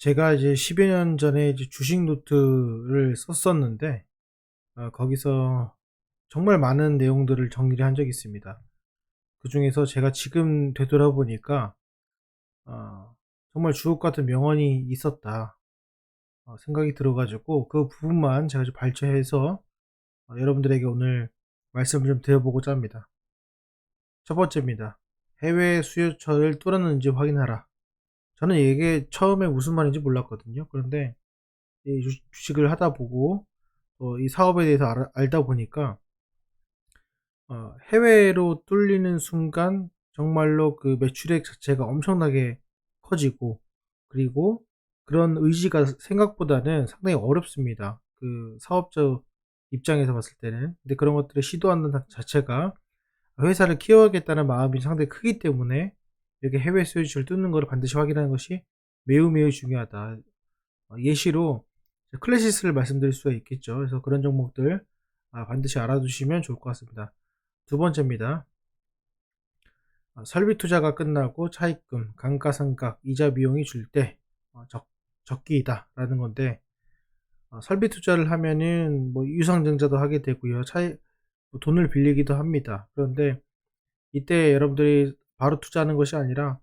제가 이제 10여 년 전에 이제 주식 노트를 썼었는데, 거기서 정말 많은 내용들을 정리를 한 적이 있습니다. 그 중에서 제가 지금 되돌아보니까, 정말 주옥 같은 명언이 있었다, 생각이 들어가지고, 그 부분만 제가 좀 발췌해서, 여러분들에게 오늘 말씀을 좀 드려보고자 합니다. 첫 번째입니다. 해외 수요처를 뚫었는지 확인하라. 저는 이게 처음에 무슨 말인지 몰랐거든요. 그런데 이 주식을 하다 보고 이 사업에 대해서 알다 보니까 해외로 뚫리는 순간 정말로 그 매출액 자체가 엄청나게 커지고, 그리고 그런 의지가 생각보다는 상당히 어렵습니다. 그 사업자 입장에서 봤을 때는. 근데 그런 것들을 시도하는 자체가 회사를 키워야겠다는 마음이 상당히 크기 때문에 이렇게 해외 수요지를 뚫는 것을 반드시 확인하는 것이 매우 매우 중요하다. 예시로 클래시스를 말씀드릴 수가 있겠죠. 그래서 그런 종목들 반드시 알아두시면 좋을 것 같습니다. 두 번째입니다. 설비 투자가 끝나고 차입금, 감가상각, 이자 비용이 줄 때 적기이다 라는 건데, 설비 투자를 하면은 뭐 유상증자도 하게 되고요. 돈을 빌리기도 합니다. 그런데 이때 여러분들이 바로 투자하는 것이 아니라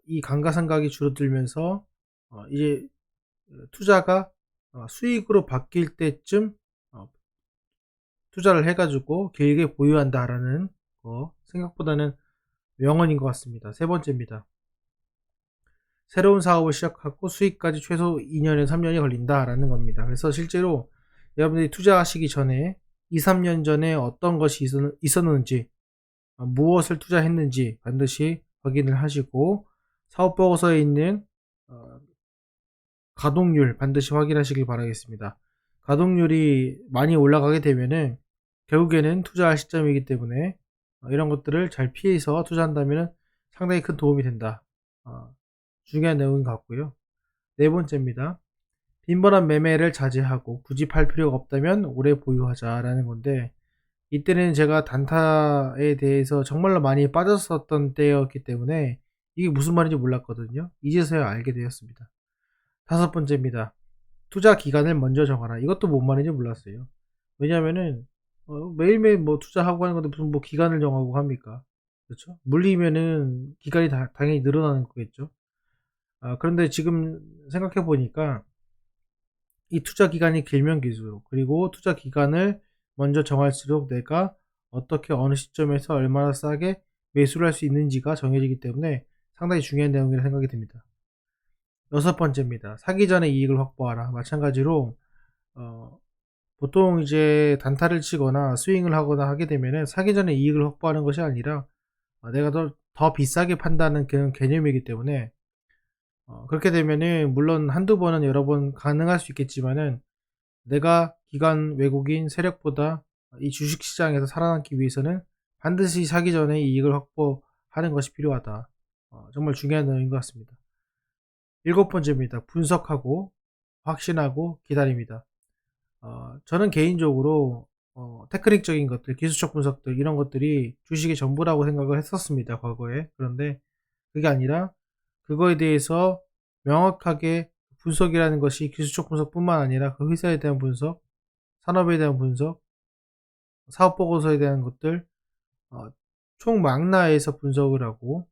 이 감가상각이 줄어들면서 이제 투자가 수익으로 바뀔 때쯤 투자를 해가지고 길게 보유한다라는 거, 생각보다는 명언인 것 같습니다. 세 번째입니다. 새로운 사업을 시작하고 수익까지 최소 2년에서 3년이 걸린다라는 겁니다. 그래서 실제로 여러분들이 투자하시기 전에 2, 3년 전에 어떤 것이 있었는지, 무엇을 투자했는지 반드시 확인을 하시고, 사업보고서에 있는 가동률 반드시 확인하시길 바라겠습니다. 가동률이 많이 올라가게 되면은 결국에는 투자할 시점이기 때문에 이런 것들을 잘 피해서 투자한다면 상당히 큰 도움이 된다. 중요한 내용인 것 같고요. 네 번째입니다. 빈번한 매매를 자제하고 굳이 팔 필요가 없다면 오래 보유하자라는 건데, 이때는 제가 단타에 대해서 정말로 많이 빠졌었던 때였기 때문에 이게 무슨 말인지 몰랐거든요. 이제서야 알게 되었습니다. 다섯 번째입니다. 투자 기간을 먼저 정하라. 이것도 뭔 말인지 몰랐어요. 왜냐면은 매일매일 뭐 투자하고 하는 건데 무슨 뭐 기간을 정하고 합니까? 그렇죠? 물리면은 기간이 당연히 늘어나는 거겠죠. 그런데 지금 생각해 보니까 이 투자 기간이 길면 길수록, 그리고 투자 기간을 먼저 정할수록 내가 어떻게 어느 시점에서 얼마나 싸게 매수를 할 수 있는지가 정해지기 때문에 상당히 중요한 내용이라 생각이 듭니다. 여섯 번째입니다. 사기 전에 이익을 확보하라. 마찬가지로 보통 이제 단타를 치거나 스윙을 하거나 하게 되면은 사기 전에 이익을 확보하는 것이 아니라 내가 더 비싸게 판다는 그런 개념이기 때문에, 그렇게 되면은 물론 한두 번은 여러 번 가능할 수 있겠지만은 내가 기관 외국인 세력보다 이 주식시장에서 살아남기 위해서는 반드시 사기 전에 이익을 확보하는 것이 필요하다. 정말 중요한 내용인 것 같습니다. 일곱 번째입니다. 분석하고 확신하고 기다립니다. 저는 개인적으로 테크닉적인 것들, 기술적 분석들, 이런 것들이 주식의 전부라고 생각을 했었습니다, 과거에. 그런데 그게 아니라 그거에 대해서 명확하게 분석이라는 것이 기술적 분석뿐만 아니라 그 회사에 대한 분석, 산업에 대한 분석, 사업 보고서에 대한 것들, 어, 총망라해서 분석을 하고,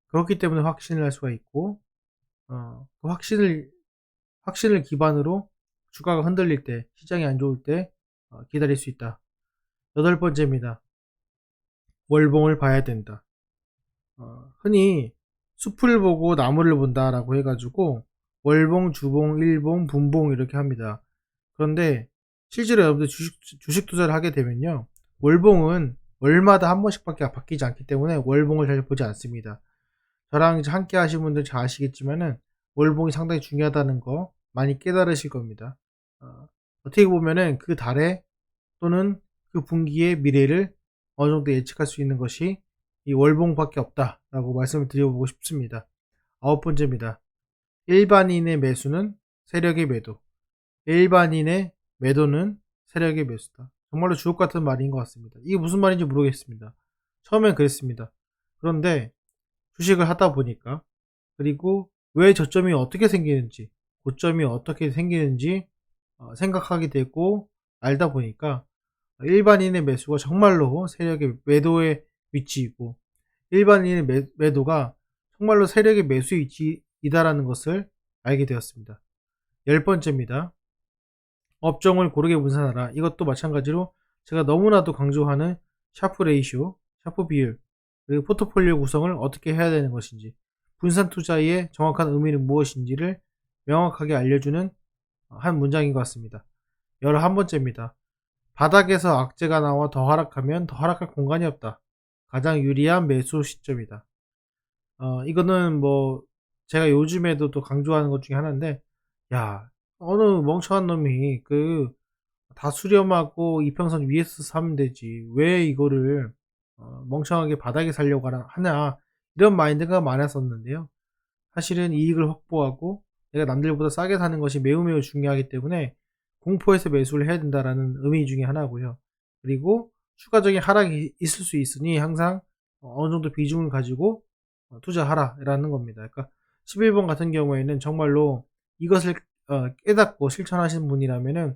그렇기 때문에 확신을 할 수가 있고, 그 확신을 기반으로 주가가 흔들릴 때, 시장이 안 좋을 때 기다릴 수 있다. 여덟 번째입니다. 월봉을 봐야 된다. 흔히 숲을 보고 나무를 본다라고 해가지고 월봉, 주봉, 일봉, 분봉 이렇게 합니다. 그런데 실제로 여러분들 주식 투자를 하게 되면요, 월봉은 월마다 한 번씩밖에 바뀌지 않기 때문에 월봉을 잘 보지 않습니다. 저랑 이제 함께 하신 분들 잘 아시겠지만은 월봉이 상당히 중요하다는 거 많이 깨달으실 겁니다. 어떻게 보면은 그 달에 또는 그 분기의 미래를 어느 정도 예측할 수 있는 것이 이 월봉밖에 없다라고 말씀을 드려보고 싶습니다. 아홉 번째입니다. 일반인의 매수는 세력의 매도, 일반인의 매도는 세력의 매수다. 정말로 주옥 같은 말인 것 같습니다. 이게 무슨 말인지 모르겠습니다. 처음엔 그랬습니다. 그런데 주식을 하다 보니까, 그리고 왜 저점이 어떻게 생기는지, 고점이 어떻게 생기는지 생각하게 되고 알다 보니까 일반인의 매수가 정말로 세력의 매도의 위치이고 일반인의 매도가 정말로 세력의 매수 위치이다라는 것을 알게 되었습니다. 10번째입니다. 업종을 고르게 분산하라. 이것도 마찬가지로 제가 너무나도 강조하는 샤프 레이쇼, 샤프 비율, 그리고 포트폴리오 구성을 어떻게 해야 되는 것인지, 분산 투자의 정확한 의미는 무엇인지를 명확하게 알려주는 한 문장인 것 같습니다. 11번째입니다. 바닥에서 악재가 나와 더 하락하면 더 하락할 공간이 없다. 가장 유리한 매수 시점이다. 이거는 뭐 제가 요즘에도 또 강조하는 것 중에 하나인데, 야, 어느 멍청한 놈이 다 수렴하고 이평선 위에서 사면 되지. 왜 이거를 멍청하게 바닥에 살려고 하냐. 이런 마인드가 많았었는데요. 사실은 이익을 확보하고 내가 남들보다 싸게 사는 것이 매우 매우 중요하기 때문에 공포에서 매수를 해야 된다라는 의미 중에 하나고요. 그리고 추가적인 하락이 있을 수 있으니 항상 어느 정도 비중을 가지고 투자하라라는 겁니다. 그러니까 11번 같은 경우에는 정말로 이것을 깨닫고 실천하시는 분이라면은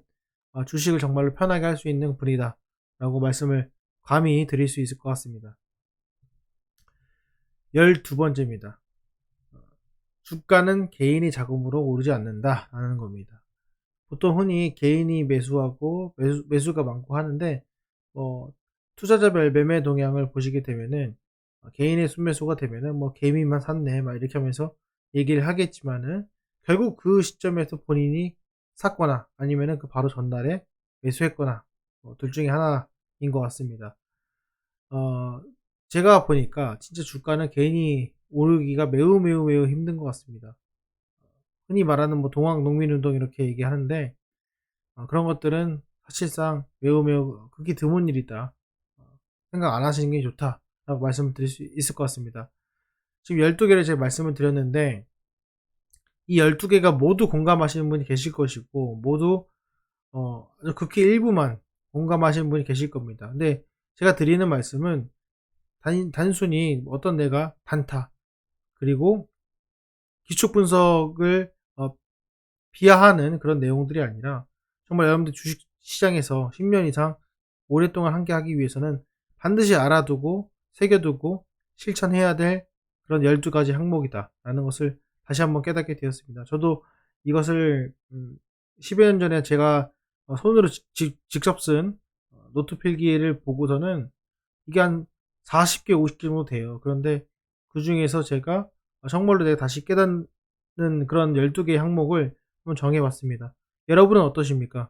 주식을 정말로 편하게 할 수 있는 분이다 라고 말씀을 감히 드릴 수 있을 것 같습니다. 12번째입니다. 주가는 개인의 자금으로 오르지 않는다 라는 겁니다. 보통 흔히 개인이 매수하고 매수가 많고 하는데 투자자별 매매 동향을 보시게 되면은 개인의 순매수가 되면은 개미만 샀네 막 이렇게 하면서 얘기를 하겠지만은 결국 그 시점에서 본인이 샀거나 아니면은 그 바로 전날에 매수했거나 둘 중에 하나인 것 같습니다. 제가 보니까 진짜 주가는 개인이 오르기가 매우 매우 매우 힘든 것 같습니다. 흔히 말하는 동학 농민운동 이렇게 얘기하는데 그런 것들은 사실상 매우 매우 극히 드문 일이다. 생각 안 하시는 게 좋다라고 말씀을 드릴 수 있을 것 같습니다. 지금 12개를 제가 말씀을 드렸는데 이 12개가 모두 공감하시는 분이 계실 것이고 모두 극히 일부만 공감하시는 분이 계실 겁니다. 근데 제가 드리는 말씀은 단순히 어떤 내가 단타 그리고 기초 분석을 비하하는 그런 내용들이 아니라 정말 여러분들 주식 시장에서 10년 이상 오랫동안 함께 하기 위해서는 반드시 알아두고 새겨두고 실천해야 될 그런 12가지 항목이다 라는 것을 다시 한번 깨닫게 되었습니다. 저도 이것을 10여 년 전에 제가 손으로 직접 쓴 노트 필기를 보고서는 이게 한 40개, 50개 정도 돼요. 그런데 그 중에서 제가 정말로 내가 다시 깨닫는 그런 12개의 항목을 한번 정해봤습니다. 여러분은 어떠십니까?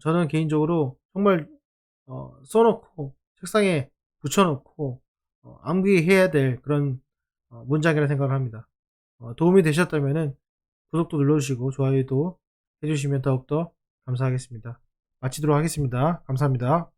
저는 개인적으로 정말 써놓고 책상에 붙여놓고 암기해야 될 그런 문장이라 생각을 합니다. 도움이 되셨다면 구독도 눌러주시고 좋아요도 해주시면 더욱더 감사하겠습니다. 마치도록 하겠습니다. 감사합니다.